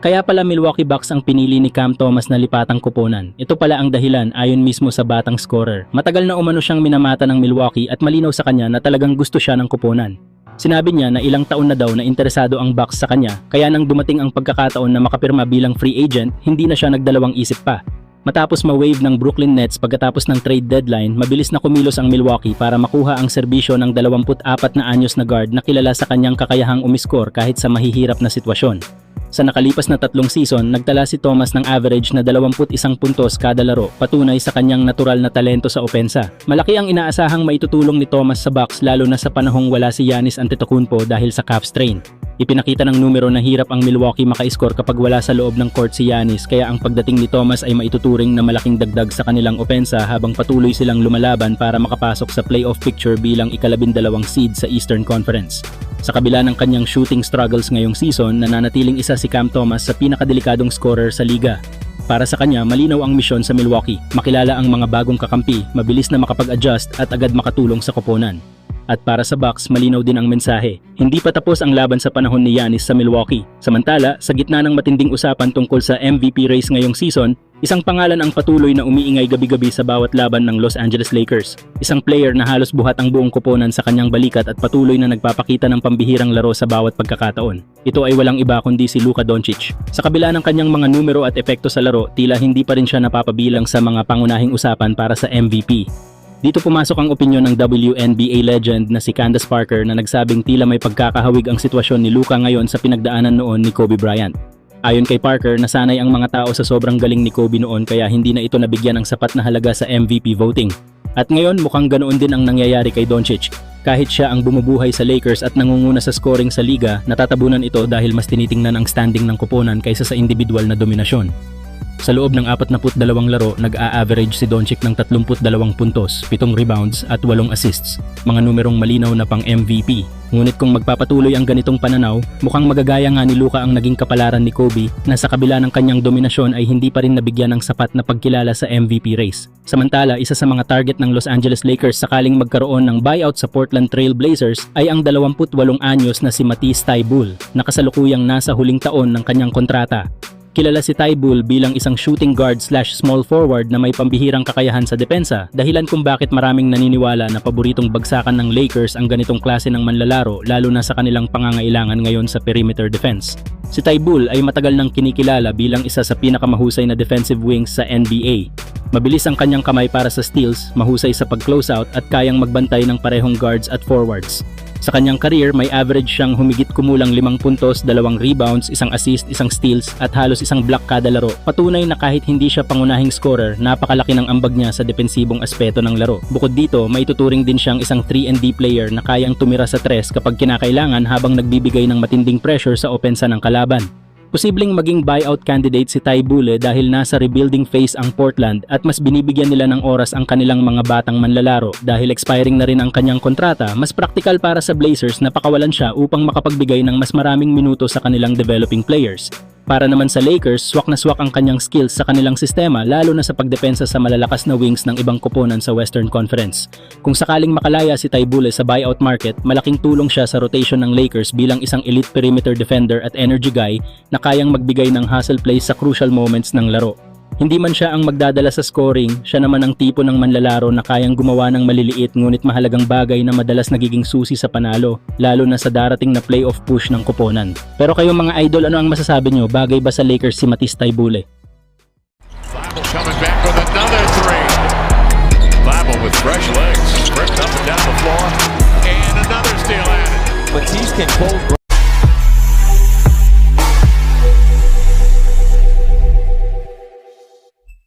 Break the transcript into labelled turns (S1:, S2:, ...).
S1: Kaya pala Milwaukee Bucks ang pinili ni Cam Thomas na lipatang koponan. Ito pala ang dahilan ayon mismo sa batang scorer. Matagal na umano siyang minamata ng Milwaukee at malinaw sa kanya na talagang gusto siya ng koponan. Sinabi niya na ilang taon na daw na interesado ang Bucks sa kanya, kaya nang dumating ang pagkakataon na makapirma bilang free agent, hindi na siya nagdalawang isip pa. Matapos ma-wave ng Brooklyn Nets pagkatapos ng trade deadline, mabilis na kumilos ang Milwaukee para makuha ang serbisyo ng 24 na anyos na guard na kilala sa kanyang kakayahang umiskor kahit sa mahihirap na sitwasyon. Sa nakalipas na 3 season, nagtala si Thomas ng average na 21 puntos kada laro, patunay sa kanyang natural na talento sa opensa. Malaki ang inaasahang maitutulong ni Thomas sa Bucks lalo na sa panahong wala si Giannis Antetokounmpo dahil sa calf strain. Ipinakita ng numero na hirap ang Milwaukee maka-score kapag wala sa loob ng court si Giannis, kaya ang pagdating ni Thomas ay maituturing na malaking dagdag sa kanilang opensa habang patuloy silang lumalaban para makapasok sa playoff picture bilang ika-12 seed sa Eastern Conference. Sa kabila ng kanyang shooting struggles ngayong season, nananatiling isa si Cam Thomas sa pinakadelikadong scorer sa liga. Para sa kanya, malinaw ang misyon sa Milwaukee, makilala ang mga bagong kakampi, mabilis na makapag-adjust at agad makatulong sa koponan. At para sa Bucks, malinaw din ang mensahe. Hindi pa tapos ang laban sa panahon ni Giannis sa Milwaukee. Samantala, sa gitna ng matinding usapan tungkol sa MVP race ngayong season, isang pangalan ang patuloy na umiingay gabi-gabi sa bawat laban ng Los Angeles Lakers. Isang player na halos buhat ang buong koponan sa kanyang balikat at patuloy na nagpapakita ng pambihirang laro sa bawat pagkakataon. Ito ay walang iba kundi si Luka Doncic. Sa kabila ng kanyang mga numero at epekto sa laro, tila hindi pa rin siya napapabilang sa mga pangunahing usapan para sa MVP. Dito pumasok ang opinyon ng WNBA legend na si Candace Parker na nagsabing tila may pagkakahawig ang sitwasyon ni Luka ngayon sa pinagdaanan noon ni Kobe Bryant. Ayon kay Parker, nasanay ang mga tao sa sobrang galing ni Kobe noon kaya hindi na ito nabigyan ng sapat na halaga sa MVP voting. At ngayon mukhang ganoon din ang nangyayari kay Doncic. Kahit siya ang bumubuhay sa Lakers at nangunguna sa scoring sa liga, natatabunan ito dahil mas tinitingnan ang standing ng koponan kaysa sa individual na dominasyon. Sa loob ng 42 laro, nag-a-average si Doncic ng 32 puntos, 7 rebounds at 8 assists, mga numerong malinaw na pang MVP. Ngunit kung magpapatuloy ang ganitong pananaw, mukhang magagaya nga ni Luka ang naging kapalaran ni Kobe na sa kabila ng kanyang dominasyon ay hindi pa rin nabigyan ng sapat na pagkilala sa MVP race. Samantala, isa sa mga target ng Los Angeles Lakers sakaling magkaroon ng buyout sa Portland Trail Blazers ay ang 28 anyos na si Matisse Thybulle, na kasalukuyang nasa huling taon ng kanyang kontrata. Kilala si Thybulle bilang isang shooting guard / small forward na may pambihirang kakayahan sa depensa, dahilan kung bakit maraming naniniwala na paboritong bagsakan ng Lakers ang ganitong klase ng manlalaro lalo na sa kanilang pangangailangan ngayon sa perimeter defense. Si Thybulle ay matagal nang kinikilala bilang isa sa pinakamahusay na defensive wings sa NBA. Mabilis ang kanyang kamay para sa steals, mahusay sa pag-closeout at kayang magbantay ng parehong guards at forwards. Sa kanyang career, may average siyang humigit kumulang 5 puntos, 2 rebounds, 1 assist, 1 steals at halos 1 block kada laro. Patunay na kahit hindi siya pangunahing scorer, napakalaki ng ambag niya sa depensibong aspeto ng laro. Bukod dito, may tuturing din siyang isang 3-and-D player na kayang tumira sa 3 kapag kinakailangan habang nagbibigay ng matinding pressure sa opensa ng kalaban. Posibleng maging buyout candidate si Thybulle dahil nasa rebuilding phase ang Portland at mas binibigyan nila ng oras ang kanilang mga batang manlalaro. Dahil expiring na rin ang kanyang kontrata, mas praktikal para sa Blazers na pakawalan siya upang makapagbigay ng mas maraming minuto sa kanilang developing players. Para naman sa Lakers, swak na swak ang kanyang skills sa kanilang sistema lalo na sa pagdepensa sa malalakas na wings ng ibang koponan sa Western Conference. Kung sakaling makalaya si Thybulle sa buyout market, malaking tulong siya sa rotation ng Lakers bilang isang elite perimeter defender at energy guy na kayang magbigay ng hustle plays sa crucial moments ng laro. Hindi man siya ang magdadala sa scoring, siya naman ang tipo ng manlalaro na kayang gumawa ng maliliit ngunit mahalagang bagay na madalas nagiging susi sa panalo, lalo na sa darating na playoff push ng koponan. Pero kayong mga idol, ano ang masasabi nyo? Bagay ba sa Lakers si Matisse Thybulle?
S2: Coming back with another three. Bible with fresh legs, stripped up and down the floor, and another steal added.
S3: Matisse can close.